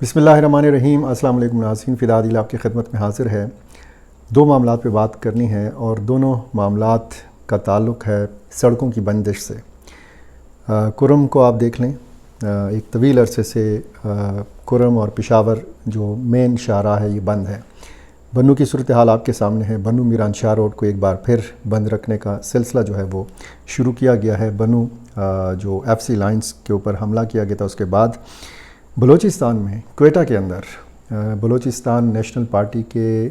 بسم اللہ الرحمن الرحیم۔ السلام علیکم ناظرین، فدا عادل آپ کی خدمت میں حاضر ہے۔ دو معاملات پہ بات کرنی ہے اور دونوں معاملات کا تعلق ہے سڑکوں کی بندش سے۔ کرم کو آپ دیکھ لیں، ایک طویل عرصے سے کرم اور پشاور جو مین شاہراہ ہے یہ بند ہے۔ بنو کی صورتحال آپ کے سامنے ہے۔ بنو میران شاہ روڈ کو ایک بار پھر بند رکھنے کا سلسلہ جو ہے وہ شروع کیا گیا ہے۔ بنو جو ایف سی لائنز کے اوپر حملہ کیا گیا تھا، اس کے بعد بلوچستان میں کوئٹہ کے اندر بلوچستان نیشنل پارٹی کے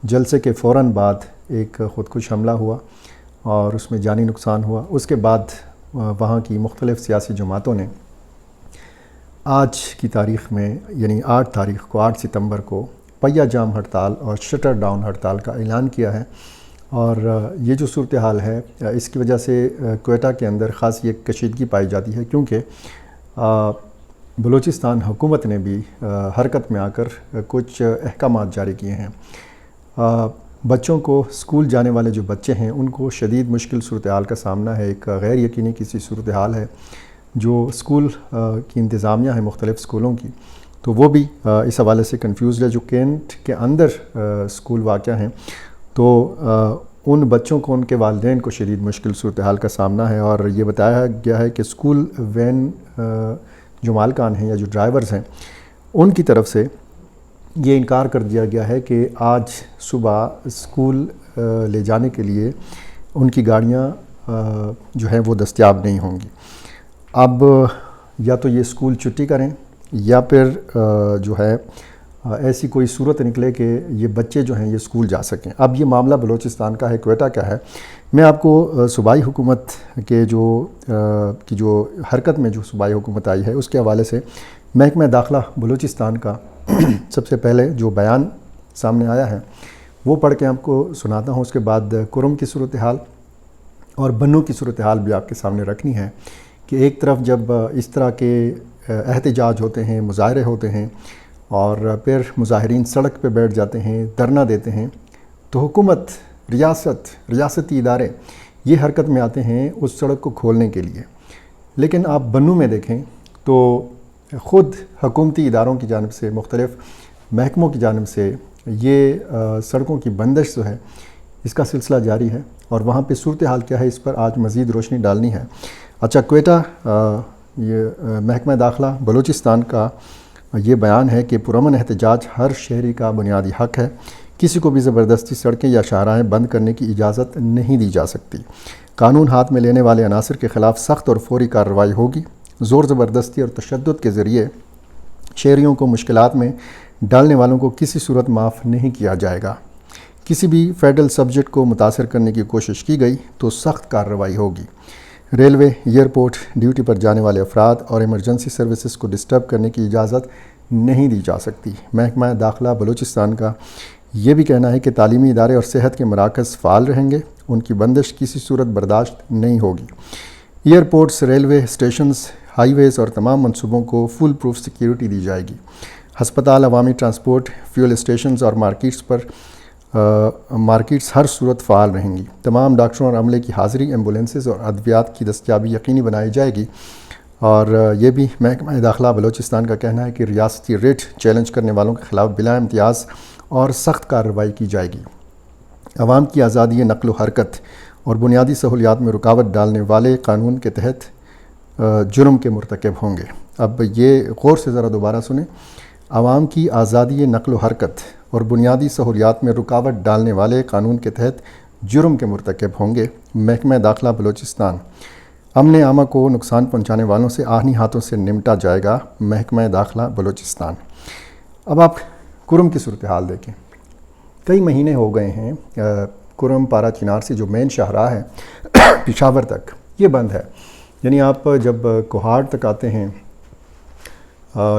جلسے کے فوراً بعد ایک خودکش حملہ ہوا اور اس میں جانی نقصان ہوا۔ اس کے بعد وہاں کی مختلف سیاسی جماعتوں نے آج کی تاریخ میں یعنی 8 ستمبر کو پہیہ جام ہڑتال اور شٹر ڈاؤن ہڑتال کا اعلان کیا ہے۔ اور یہ جو صورتحال ہے اس کی وجہ سے کوئٹہ کے اندر خاصی ایک کشیدگی پائی جاتی ہے، کیونکہ بلوچستان حکومت نے بھی حرکت میں آ کر کچھ احکامات جاری کیے ہیں۔ بچوں کو اسکول جانے والے جو بچے ہیں ان کو شدید مشکل صورتحال کا سامنا ہے۔ ایک غیر یقینی کسی صورتحال ہے جو اسکول کی انتظامیہ ہے مختلف اسکولوں کی، تو وہ بھی اس حوالے سے کنفیوزڈ ہے۔ جو کینٹ کے اندر اسکول واقع ہیں تو ان بچوں کو ان کے والدین کو شدید مشکل صورتحال کا سامنا ہے، اور یہ بتایا گیا ہے کہ اسکول وین جو مالکان ہیں یا جو ڈرائیورز ہیں ان کی طرف سے یہ انکار کر دیا گیا ہے کہ آج صبح اسکول لے جانے کے لیے ان کی گاڑیاں جو ہیں وہ دستیاب نہیں ہوں گی۔ اب یا تو یہ اسکول چھٹی کریں یا پھر جو ہے ایسی کوئی صورت نکلے کہ یہ بچے جو ہیں یہ اسکول جا سکیں۔ اب یہ معاملہ بلوچستان کا ہے، کوئٹہ کا ہے۔ میں آپ کو صوبائی حکومت کے جو حرکت میں جو صوبائی حکومت آئی ہے اس کے حوالے سے محکمہ داخلہ بلوچستان کا سب سے پہلے جو بیان سامنے آیا ہے وہ پڑھ کے آپ کو سناتا ہوں۔ اس کے بعد کرم کی صورتحال اور بنو کی صورتحال بھی آپ کے سامنے رکھنی ہے کہ ایک طرف جب اس طرح کے احتجاج ہوتے ہیں، مظاہرے ہوتے ہیں اور پھر مظاہرین سڑک پہ بیٹھ جاتے ہیں، دھرنا دیتے ہیں، تو حکومت، ریاستی ادارے یہ حرکت میں آتے ہیں اس سڑک کو کھولنے کے لیے۔ لیکن آپ بنو میں دیکھیں تو خود حکومتی اداروں کی جانب سے، مختلف محکموں کی جانب سے یہ سڑکوں کی بندش جو ہے اس کا سلسلہ جاری ہے، اور وہاں پہ صورتحال کیا ہے اس پر آج مزید روشنی ڈالنی ہے۔ اچھا، کوئٹہ یہ محکمہ داخلہ بلوچستان کا یہ بیان ہے کہ پرامن احتجاج ہر شہری کا بنیادی حق ہے، کسی کو بھی زبردستی سڑکیں یا شاہراہیں بند کرنے کی اجازت نہیں دی جا سکتی۔ قانون ہاتھ میں لینے والے عناصر کے خلاف سخت اور فوری کارروائی ہوگی۔ زور زبردستی اور تشدد کے ذریعے شہریوں کو مشکلات میں ڈالنے والوں کو کسی صورت معاف نہیں کیا جائے گا۔ کسی بھی فیڈرل سبجیکٹ کو متاثر کرنے کی کوشش کی گئی تو سخت کارروائی ہوگی۔ ریلوے، ایئرپورٹ، ڈیوٹی پر جانے والے افراد اور ایمرجنسی سروسز کو ڈسٹرب کرنے کی اجازت نہیں دی جا سکتی۔ محکمہ داخلہ بلوچستان کا یہ بھی کہنا ہے کہ تعلیمی ادارے اور صحت کے مراکز فعال رہیں گے، ان کی بندش کسی صورت برداشت نہیں ہوگی۔ ایئرپورٹس، ریلوے اسٹیشنز، ہائی ویز اور تمام منصوبوں کو فل پروف سیکیورٹی دی جائے گی۔ ہسپتال، عوامی ٹرانسپورٹ، فیول اسٹیشنز اور مارکیٹس ہر صورت فعال رہیں گی۔ تمام ڈاکٹروں اور عملے کی حاضری، ایمبولینسز اور ادویات کی دستیابی یقینی بنائی جائے گی۔ اور یہ بھی محکمہ داخلہ بلوچستان کا کہنا ہے کہ ریاستی ریٹ چیلنج کرنے والوں کے خلاف بلا امتیاز اور سخت کارروائی کی جائے گی۔ عوام کی آزادی نقل و حرکت اور بنیادی سہولیات میں رکاوٹ ڈالنے والے قانون کے تحت جرم کے مرتکب ہوں گے۔ اب یہ غور سے ذرا دوبارہ سنیں۔ عوام کی آزادی نقل و حرکت اور بنیادی سہولیات میں رکاوٹ ڈالنے والے قانون کے تحت جرم کے مرتکب ہوں گے۔ محکمہ داخلہ بلوچستان، امن عامہ کو نقصان پہنچانے والوں سے آہنی ہاتھوں سے نمٹا جائے گا۔ محکمہ داخلہ بلوچستان۔ اب آپ کرم کی صورتحال دیکھیں۔ کئی مہینے ہو گئے ہیں کرم پارا چنار سے جو مین شاہراہ ہے پشاور تک یہ بند ہے۔ یعنی آپ جب کوہاڑ تک آتے ہیں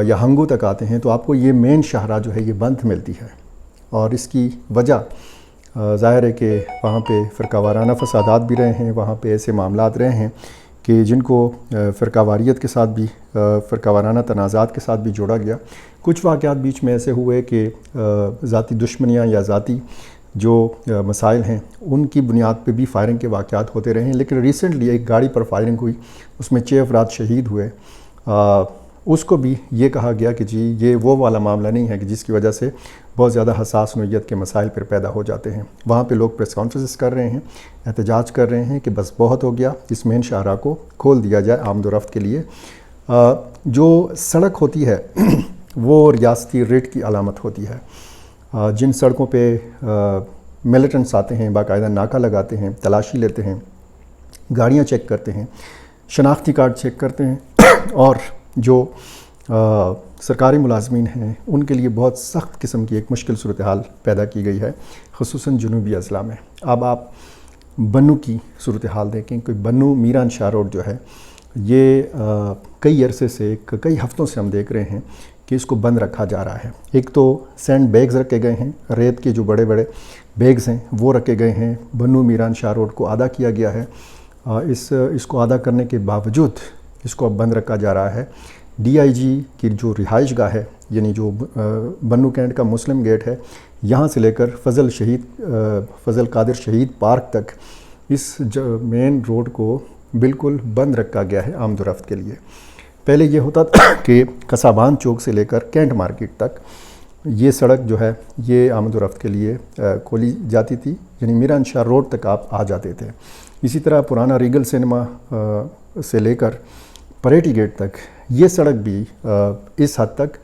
یا ہنگو تک آتے ہیں تو آپ کو یہ مین شاہراہ جو ہے یہ بند ملتی ہے، اور اس کی وجہ ظاہر ہے کہ وہاں پہ فرقہ وارانہ فسادات بھی رہے ہیں، وہاں پہ ایسے معاملات رہے ہیں کہ جن کو فرقہ واریت کے ساتھ بھی، فرقہ وارانہ تنازعات کے ساتھ بھی جوڑا گیا۔ کچھ واقعات بیچ میں ایسے ہوئے کہ ذاتی دشمنیاں یا ذاتی جو مسائل ہیں ان کی بنیاد پہ بھی فائرنگ کے واقعات ہوتے رہے ہیں، لیکن ریسنٹلی ایک گاڑی پر فائرنگ ہوئی، اس میں 6 افراد شہید ہوئے۔ اس کو بھی یہ کہا گیا کہ جی یہ وہ والا معاملہ نہیں ہے کہ جس کی وجہ سے بہت زیادہ حساس نوعیت کے مسائل پھر پیدا ہو جاتے ہیں۔ وہاں پہ لوگ پریس کانفرنس کر رہے ہیں، احتجاج کر رہے ہیں کہ بس بہت ہو گیا، اس مین شاہراہ کو کھول دیا جائے آمد و رفت کے لیے۔ جو سڑک ہوتی ہے وہ ریاستی ریٹ کی علامت ہوتی ہے۔ جن سڑکوں پہ ملیٹنٹس آتے ہیں، باقاعدہ ناکہ لگاتے ہیں، تلاشی لیتے ہیں، گاڑیاں چیک کرتے ہیں، شناختی کارڈ چیک کرتے ہیں، اور جو سرکاری ملازمین ہیں ان کے لیے بہت سخت قسم کی ایک مشکل صورتحال پیدا کی گئی ہے، خصوصاً جنوبی اضلاع میں۔ اب آپ بنو کی صورتحال دیکھیں کہ بنو میران شاہ روڈ جو ہے یہ کئی عرصے سے، کئی ہفتوں سے ہم دیکھ رہے ہیں کہ اس کو بند رکھا جا رہا ہے۔ ایک تو سینڈ بیگز رکھے گئے ہیں، ریت کے جو بڑے بڑے بیگز ہیں وہ رکھے گئے ہیں، بنو میران شاہ روڈ کو آدھا کیا گیا ہے۔ اس کو آدھا کرنے کے باوجود اس کو اب بند رکھا جا رہا ہے۔ ڈی آئی جی کی جو رہائش گاہ ہے، یعنی جو بنو کینٹ کا مسلم گیٹ ہے، یہاں سے لے کر فضل قادر شہید پارک تک اس مین روڈ کو بالکل بند رکھا گیا ہے آمد و رفت کے لیے۔ پہلے یہ ہوتا تھا کہ قصابان چوک سے لے کر کینٹ مارکیٹ تک یہ سڑک جو ہے یہ آمد و رفت کے لیے کھولی جاتی تھی، یعنی میران شاہ روڈ تک آپ آ جاتے تھے۔ اسی طرح پرانا ریگل سینما سے لے کر پریٹی گیٹ تک یہ سڑک بھی اس حد تک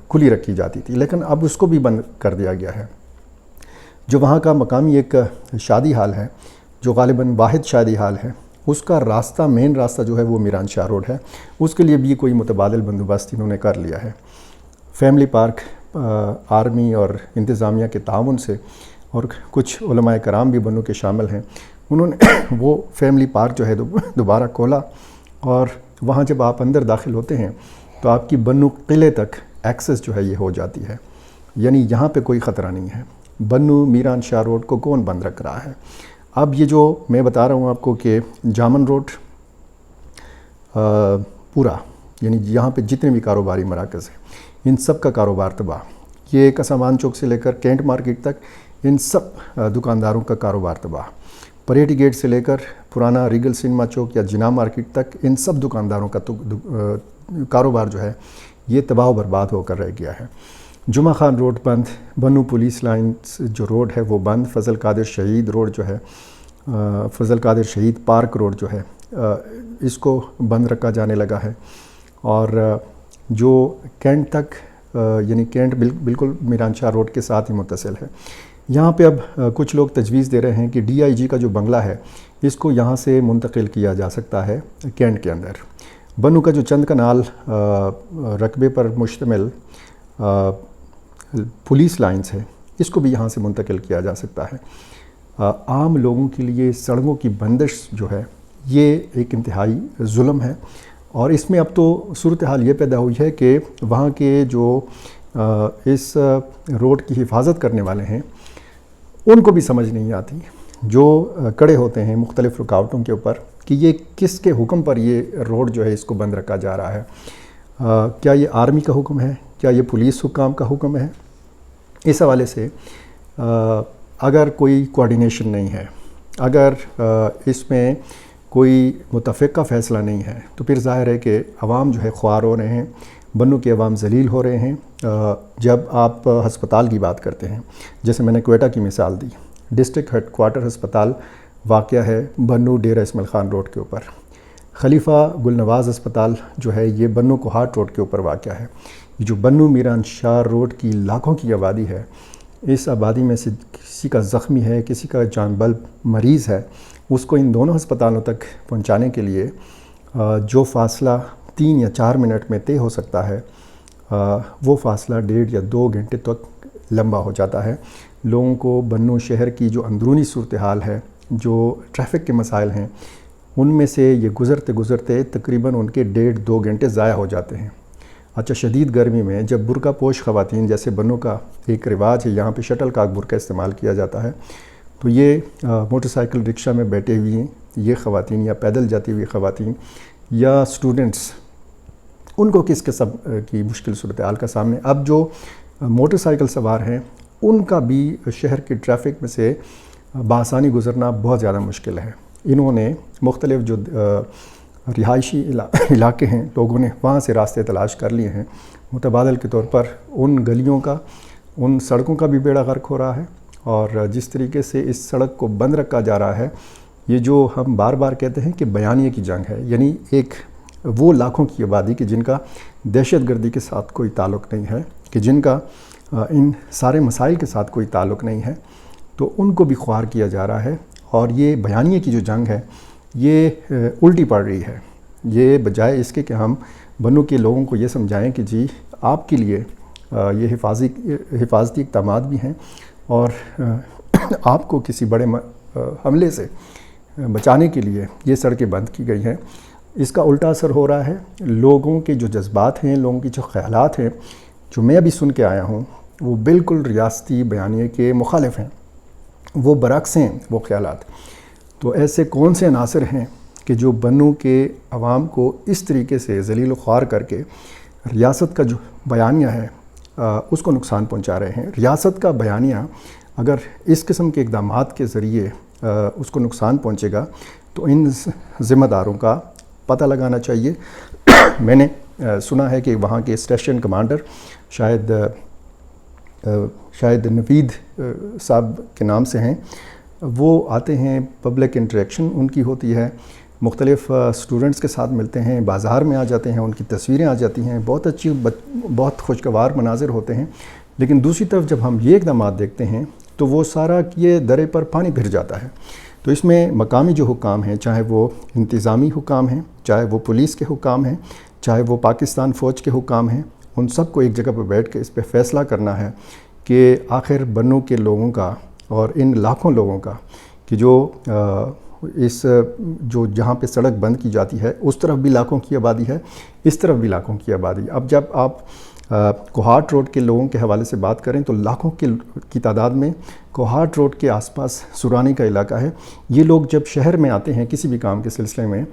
کھلی رکھی جاتی تھی، لیکن اب اس کو بھی بند کر دیا گیا ہے۔ جو وہاں کا مقامی ایک شادی ہال ہے، جو غالباً واحد شادی ہال ہے، اس کا راستہ، مین راستہ جو ہے وہ میران شاہ روڈ ہے، اس کے لیے بھی کوئی متبادل بندوبست انہوں نے کر لیا ہے۔ فیملی پارک آرمی اور انتظامیہ کے تعاون سے، اور کچھ علماء کرام بھی بنو کے شامل ہیں، انہوں نے وہ فیملی پارک جو ہے دوبارہ کھولا، اور وہاں جب آپ اندر داخل ہوتے ہیں تو آپ کی بنو قلعے تک ایکسس جو ہے یہ ہو جاتی ہے، یعنی یہاں پہ کوئی خطرہ نہیں ہے۔ بنو میران شاہ روڈ کو کون بند رکھ رہا ہے؟ اب یہ جو میں بتا رہا ہوں آپ کو کہ جامن روڈ پورا، یعنی یہاں پہ جتنے بھی کاروباری مراکز ہیں ان سب کا کاروبار تباہ۔ یہ قصابان چوک سے لے کر کینٹ مارکیٹ تک ان سب دکانداروں کا کاروبار تباہ۔ پریٹی گیٹ سے لے کر پرانا ریگل سینما چوک یا جناح مارکیٹ تک ان سب دکانداروں کا کاروبار جو ہے یہ تباہ و برباد ہو کر رہ گیا ہے۔ جمعہ خان روڈ بند، بنو پولیس لائنز جو روڈ ہے وہ بند، فضل قادر شہید روڈ جو ہے، فضل قادر شہید پارک روڈ جو ہے اس کو بند رکھا جانے لگا ہے، اور جو کینٹ تک، یعنی کینٹ بالکل میران شاہ روڈ کے ساتھ ہی متصل ہے، یہاں پہ اب کچھ لوگ تجویز دے رہے ہیں کہ ڈی آئی جی کا جو بنگلہ ہے اس کو یہاں سے منتقل کیا جا سکتا ہے کینٹ کے اندر۔ بنو کا جو چند کنال رقبے پر مشتمل پولیس لائنز ہے اس کو بھی یہاں سے منتقل کیا جا سکتا ہے۔ عام لوگوں کے لیے سڑکوں کی بندش جو ہے یہ ایک انتہائی ظلم ہے، اور اس میں اب تو صورتحال یہ پیدا ہوئی ہے کہ وہاں کے جو اس روڈ کی حفاظت کرنے والے ہیں ان کو بھی سمجھ نہیں آتی، جو کڑے ہوتے ہیں مختلف رکاوٹوں کے اوپر، کہ یہ کس کے حکم پر یہ روڈ جو ہے اس کو بند رکھا جا رہا ہے۔ کیا یہ آرمی کا حکم ہے؟ کیا یہ پولیس حکام کا حکم ہے؟ اس حوالے سے اگر کوئی کوارڈینیشن نہیں ہے، اگر اس میں کوئی متفقہ فیصلہ نہیں ہے، تو پھر ظاہر ہے کہ عوام جو ہے خوار ہو رہے ہیں، بنو کے عوام ذلیل ہو رہے ہیں۔ جب آپ ہسپتال کی بات کرتے ہیں، جیسے میں نے کوئٹہ کی مثال دی، ڈسٹرکٹ ہیڈ کوارٹر ہسپتال واقع ہے بنو ڈیرہ اسماعیل خان روڈ کے اوپر۔ خلیفہ گلنواز ہسپتال جو ہے یہ بنو کوہاٹ روڈ کے اوپر واقع ہے۔ جو بنو میران شاہ روڈ کی لاکھوں کی آبادی ہے، اس آبادی میں سے کسی کا زخمی ہے، کسی کا جان بلب مریض ہے، اس کو ان دونوں ہسپتالوں تک پہنچانے کے لیے جو فاصلہ 3 یا 4 منٹ میں طے ہو سکتا ہے، وہ فاصلہ 1.5 یا 2 گھنٹے تک لمبا ہو جاتا ہے۔ لوگوں کو بنو شہر کی جو اندرونی صورتحال ہے، جو ٹریفک کے مسائل ہیں، ان میں سے یہ گزرتے گزرتے تقریباً ان کے 1.5-2 گھنٹے ضائع ہو جاتے ہیں۔ اچھا، شدید گرمی میں جب برقع پوش خواتین، جیسے بنو کا ایک رواج ہے یہاں پہ شٹل کاک برقع استعمال کیا جاتا ہے، تو یہ موٹر سائیکل رکشہ میں بیٹھے ہوئی ہیں یہ خواتین، یا پیدل جاتی ہوئی خواتین، یا اسٹوڈنٹس، ان کو کس قسم کی مشکل صورتحال کا سامنے۔ اب جو موٹر سائیکل سوار ہیں ان کا بھی شہر کے ٹریفک میں سے بآسانی گزرنا بہت زیادہ مشکل ہے۔ انہوں نے مختلف جو رہائشی علاقے ہیں، لوگوں نے وہاں سے راستے تلاش کر لیے ہیں۔ متبادل کے طور پر ان گلیوں کا، ان سڑکوں کا بھی بیڑا غرق ہو رہا ہے، اور جس طریقے سے اس سڑک کو بند رکھا جا رہا ہے، یہ جو ہم بار بار کہتے ہیں کہ بیانیے کی جنگ ہے، یعنی ایک وہ لاکھوں کی آبادی کہ جن کا دہشت گردی کے ساتھ کوئی تعلق نہیں ہے، کہ جن کا ان سارے مسائل کے ساتھ کوئی تعلق نہیں ہے، تو ان کو بھی خوار کیا جا رہا ہے۔ اور یہ بیانیے کی جو جنگ ہے یہ الٹی پڑ رہی ہے۔ یہ بجائے اس کے کہ ہم بنو کے لوگوں کو یہ سمجھائیں کہ جی آپ کے لیے یہ حفاظتی اقدامات بھی ہیں، اور آپ کو کسی بڑے حملے سے بچانے کے لیے یہ سڑکیں بند کی گئی ہیں، اس کا الٹا اثر ہو رہا ہے۔ لوگوں کے جو جذبات ہیں، لوگوں کی جو خیالات ہیں، جو میں ابھی سن کے آیا ہوں، وہ بالکل ریاستی بیانیے کے مخالف ہیں، وہ برعکس ہیں وہ خیالات۔ تو ایسے کون سے عناصر ہیں کہ جو بنو کے عوام کو اس طریقے سے ذلیل و خوار کر کے ریاست کا جو بیانیہ ہے اس کو نقصان پہنچا رہے ہیں؟ ریاست کا بیانیہ اگر اس قسم کے اقدامات کے ذریعے اس کو نقصان پہنچے گا تو ان ذمہ داروں کا پتہ لگانا چاہیے۔ میں نے سنا ہے کہ وہاں کے اسٹیشن کمانڈر شاید نوید صاحب کے نام سے ہیں، وہ آتے ہیں، پبلک انٹریکشن ان کی ہوتی ہے، مختلف اسٹوڈنٹس کے ساتھ ملتے ہیں، بازار میں آ جاتے ہیں، ان کی تصویریں آ جاتی ہیں، بہت اچھی بہت خوشگوار مناظر ہوتے ہیں۔ لیکن دوسری طرف جب ہم یہ اقدامات دیکھتے ہیں تو وہ سارا یہ درے پر پانی پھر جاتا ہے۔ تو اس میں مقامی جو حکام ہیں، چاہے وہ انتظامی حکام ہیں، چاہے وہ پولیس کے حکام ہیں، چاہے وہ پاکستان فوج کے حکام ہیں، ان سب کو ایک جگہ پر بیٹھ کے اس پہ فیصلہ کرنا ہے کہ آخر بنو کے لوگوں کا اور ان لاکھوں لوگوں کا کہ جو جہاں پہ سڑک بند کی جاتی ہے اس طرف بھی لاکھوں کی آبادی ہے، اس طرف بھی لاکھوں کی آبادی۔ اب جب آپ کوہاٹ روڈ کے لوگوں کے حوالے سے بات کریں تو لاکھوں کی تعداد میں کوہاٹ روڈ کے آس پاس سورانی کا علاقہ ہے۔ یہ لوگ جب شہر میں آتے ہیں کسی بھی کام کے سلسلے میں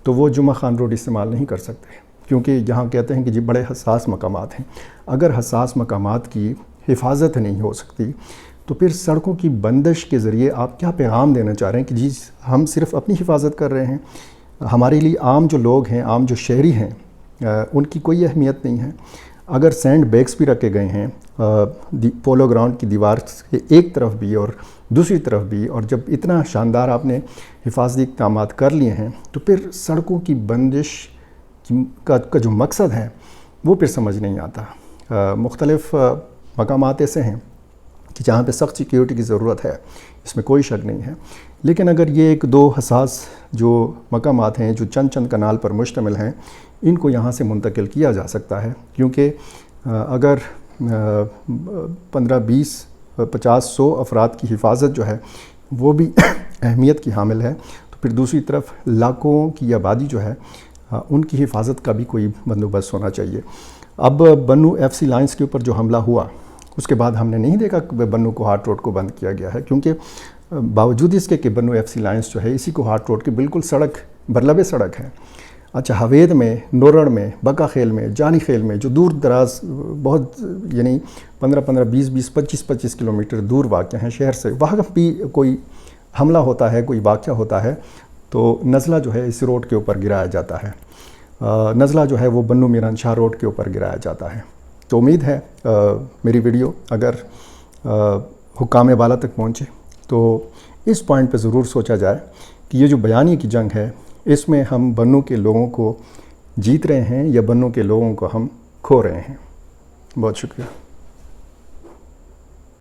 تو وہ جمعہ خان روڈ استعمال نہیں کر سکتے، کیونکہ یہاں کہتے ہیں کہ جی بڑے حساس مقامات ہیں۔ اگر حساس مقامات کی حفاظت نہیں ہو سکتی تو پھر سڑکوں کی بندش کے ذریعے آپ کیا پیغام دینا چاہ رہے ہیں کہ جی ہم صرف اپنی حفاظت کر رہے ہیں، ہمارے لیے عام جو لوگ ہیں، عام جو شہری ہیں، ان کی کوئی اہمیت نہیں ہے۔ اگر سینڈ بیگز بھی رکھے گئے ہیں پولو گراؤنڈ کی دیوار کے ایک طرف بھی اور دوسری طرف بھی، اور جب اتنا شاندار آپ نے حفاظتی اقدامات کر لیے ہیں تو پھر سڑکوں کی بندش کا جو مقصد ہے وہ پھر سمجھ نہیں آتا۔ مختلف مقامات ایسے ہیں کہ جہاں پہ سخت سیکیورٹی کی ضرورت ہے، اس میں کوئی شک نہیں ہے، لیکن اگر یہ ایک دو حساس جو مقامات ہیں جو چند کنال پر مشتمل ہیں، ان کو یہاں سے منتقل کیا جا سکتا ہے، کیونکہ اگر 15 20 50 100 افراد کی حفاظت جو ہے وہ بھی اہمیت کی حامل ہے، تو پھر دوسری طرف لاکھوں کی آبادی جو ہے ان کی حفاظت کا بھی کوئی بندوبست ہونا چاہیے۔ اب بنو ایف سی لائنز کے اوپر جو حملہ ہوا اس کے بعد ہم نے نہیں دیکھا کہ بنو کوہاٹ روڈ کو بند کیا گیا ہے، کیونکہ باوجود اس کے کہ بنو ایف سی لائنز جو ہے اسی کوہاٹ روڈ کی بالکل سڑک برلب سڑک ہے۔ اچھا، حوید میں، نورڑ میں، بکا خیل میں، جانی خیل میں جو دور دراز بہت یعنی 15 20 25 کلومیٹر دور واقع ہیں شہر سے، وہاں بھی کوئی حملہ ہوتا ہے، کوئی واقعہ ہوتا ہے تو نزلہ جو ہے اس روڈ کے اوپر گرایا جاتا ہے، نزلہ جو ہے وہ بنو میران شاہ روڈ کے اوپر گرایا جاتا ہے۔ تو امید ہے میری ویڈیو اگر حکام بالا تک پہنچے تو اس پوائنٹ پہ ضرور سوچا جائے کہ یہ جو بیانیے کی جنگ ہے اس میں ہم بنو کے لوگوں کو جیت رہے ہیں یا بنو کے لوگوں کو ہم کھو رہے ہیں۔ بہت شکریہ۔